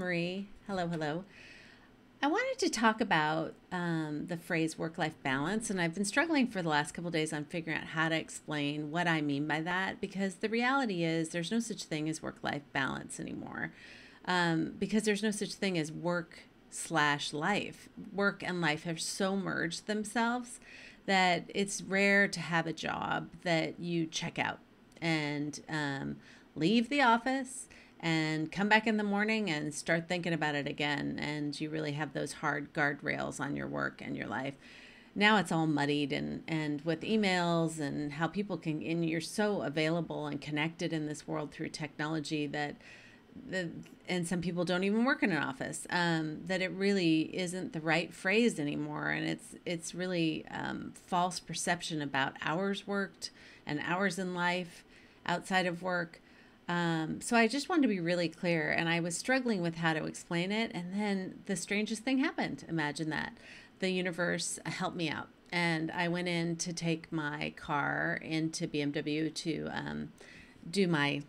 Marie. Hello, hello. I wanted to talk about the phrase work life balance, and I've been struggling for the last couple of days on figuring out how to explain what I mean by that because the reality is there's no such thing as work life balance anymore because there's no such thing as work slash life. Work and life have so merged themselves that it's rare to have a job that you check out and leave the office and come back in the morning and start thinking about it again. And you really have those hard guardrails on your work and your life. Now it's all muddied and with emails and how people can, and you're so available and connected in this world through technology that and some people don't even work in an office, that it really isn't the right phrase anymore. And it's really false perception about hours worked and hours in life outside of work. So I just wanted to be really clear, and I was struggling with how to explain it. And then the strangest thing happened. Imagine that. The universe helped me out. And I went in to take my car into BMW to do my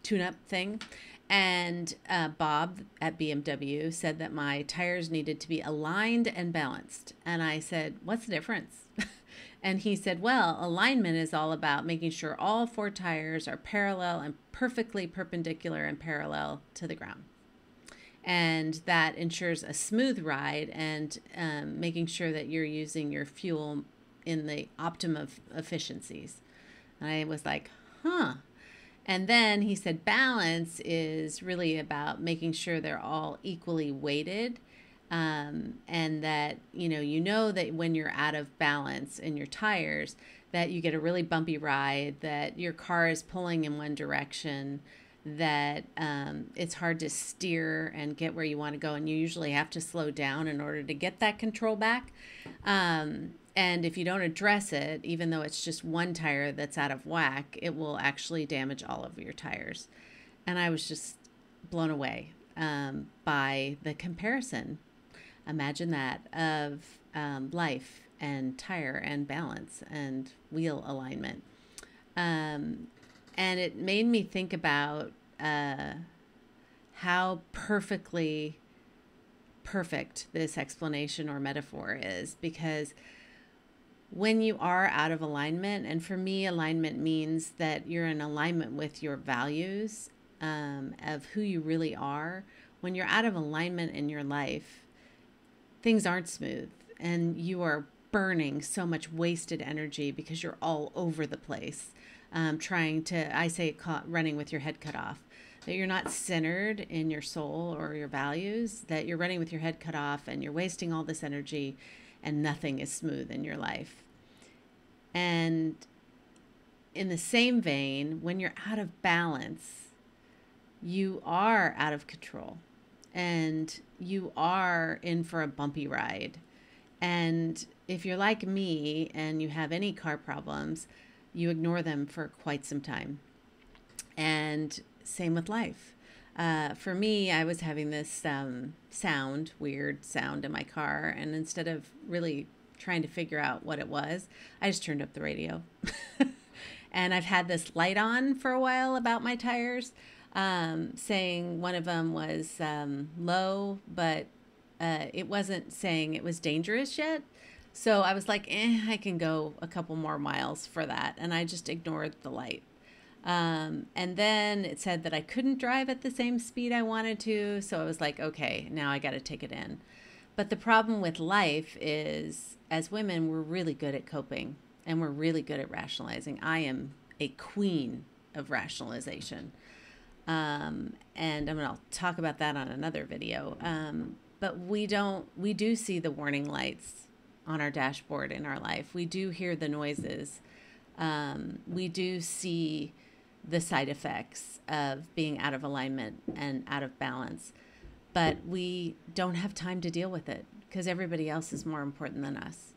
tune up thing. And Bob at BMW said that my tires needed to be aligned and balanced. And I said, "What's the difference?" And he said, "Well, alignment is all about making sure all four tires are parallel and perfectly perpendicular and parallel to the ground. And that ensures a smooth ride and making sure that you're using your fuel in the optimum of efficiencies." And I was like, huh. And then he said balance is really about making sure they're all equally weighted, and that you know that when you're out of balance in your tires, that you get a really bumpy ride, that your car is pulling in one direction, that it's hard to steer and get where you want to go, and you usually have to slow down in order to get that control back. And if you don't address it, even though it's just one tire that's out of whack, it will actually damage all of your tires. And I was just blown away by the comparison. Imagine that of life and tire and balance and wheel alignment. And it made me think about how perfectly perfect this explanation or metaphor is, because when you are out of alignment, and for me, alignment means that you're in alignment with your values, of who you really are. When you're out of alignment in your life, things aren't smooth and you are burning so much wasted energy because you're all over the place, trying to, I say, running with your head cut off. That you're not centered in your soul or your values, that you're running with your head cut off and you're wasting all this energy and nothing is smooth in your life. And in the same vein, when you're out of balance, you are out of control and you are in for a bumpy ride. And if you're like me and you have any car problems, you ignore them for quite some time. And same with life. For me, I was having this weird sound in my car, and instead of really trying to figure out what it was, I just turned up the radio. And I've had this light on for a while about my tires, saying one of them was low, but it wasn't saying it was dangerous yet. So I was like, I can go a couple more miles for that. And I just ignored the light. And then it said that I couldn't drive at the same speed I wanted to. So I was like, okay, now I got to take it in. But the problem with life is, as women, we're really good at coping and we're really good at rationalizing. I am a queen of rationalization. And I'll talk about that on another video. But we do see the warning lights on our dashboard in our life. We do hear the noises. We do see the side effects of being out of alignment and out of balance, but we don't have time to deal with it because everybody else is more important than us.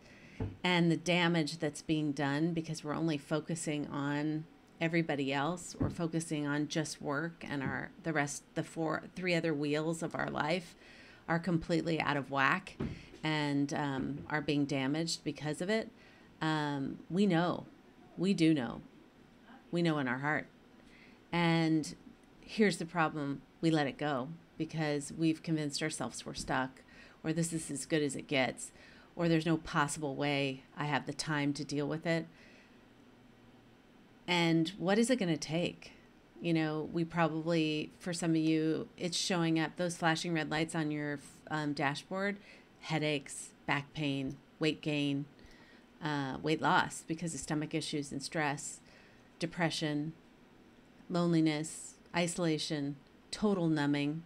And the damage that's being done because we're only focusing on everybody else, we're focusing on just work, and the three other wheels of our life are completely out of whack and are being damaged because of it. We know. We do know. We know in our heart. And here's the problem. We let it go because we've convinced ourselves we're stuck, or this is as good as it gets, or there's no possible way I have the time to deal with it. And what is it going to take? You know, we probably, for some of you, it's showing up, those flashing red lights on your dashboard, headaches, back pain, weight gain, weight loss because of stomach issues and stress, depression, loneliness, isolation, total numbing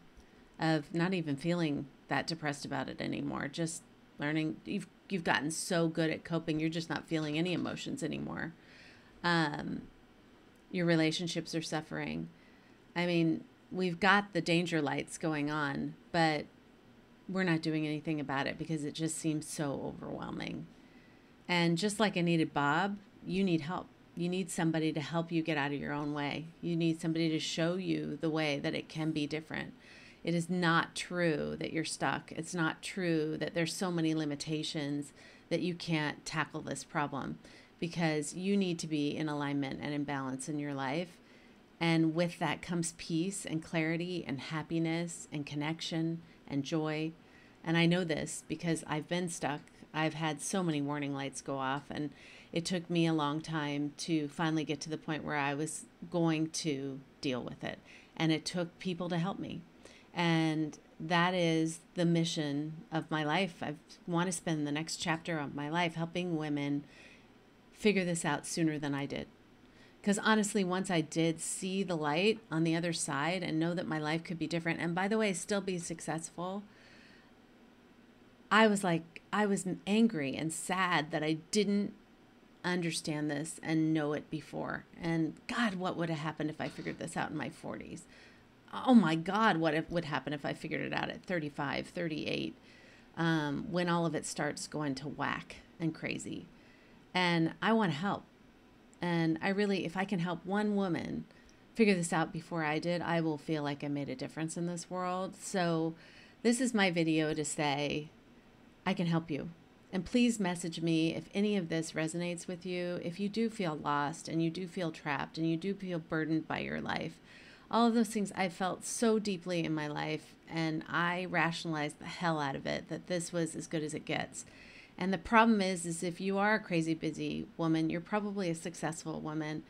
of not even feeling that depressed about it anymore. Just learning, you've gotten so good at coping, you're just not feeling any emotions anymore. Your relationships are suffering. I mean, we've got the danger lights going on, but we're not doing anything about it because it just seems so overwhelming. And just like I needed Bob, you need help. You need somebody to help you get out of your own way. You need somebody to show you the way that it can be different. It is not true that you're stuck. It's not true that there's so many limitations that you can't tackle this problem, because you need to be in alignment and in balance in your life. And with that comes peace and clarity and happiness and connection and joy. And I know this because I've been stuck. I've had so many warning lights go off, and it took me a long time to finally get to the point where I was going to deal with it. And it took people to help me. And that is the mission of my life. I want to spend the next chapter of my life helping women figure this out sooner than I did. Because honestly, once I did see the light on the other side and know that my life could be different, and by the way, still be successful, I was angry and sad that I didn't understand this and know it before. And God, what would have happened if I figured this out in my 40s? Oh my God, what would happen if I figured it out at 35, 38, when all of it starts going to whack and crazy. And I want to help. And I really, if I can help one woman figure this out before I did, I will feel like I made a difference in this world. So this is my video to say, I can help you. And please message me if any of this resonates with you. If you do feel lost and you do feel trapped and you do feel burdened by your life, all of those things I felt so deeply in my life, and I rationalized the hell out of it that this was as good as it gets. And the problem is if you are a crazy busy woman, you're probably a successful woman,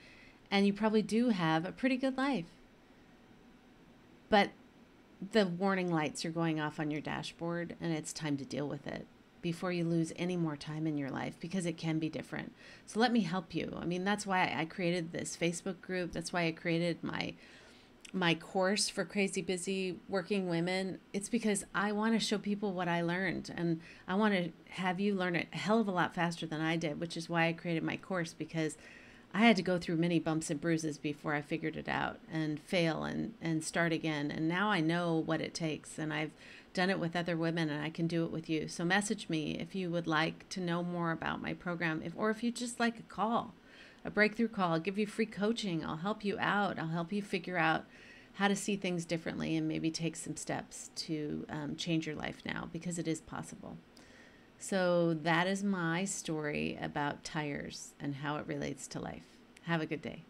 and you probably do have a pretty good life. But the warning lights are going off on your dashboard, and it's time to deal with it before you lose any more time in your life, because it can be different. So let me help you. I mean, that's why I created this Facebook group. That's why I created my course for crazy busy working women. It's because I want to show people what I learned, and I want to have you learn it a hell of a lot faster than I did, which is why I created my course, because I had to go through many bumps and bruises before I figured it out and fail and start again. And now I know what it takes, and I've done it with other women, and I can do it with you. So message me if you would like to know more about my program, or if you just like a breakthrough call. I'll give you free coaching. I'll help you out. I'll help you figure out how to see things differently and maybe take some steps to change your life now, because it is possible. So that is my story about tires and how it relates to life. Have a good day.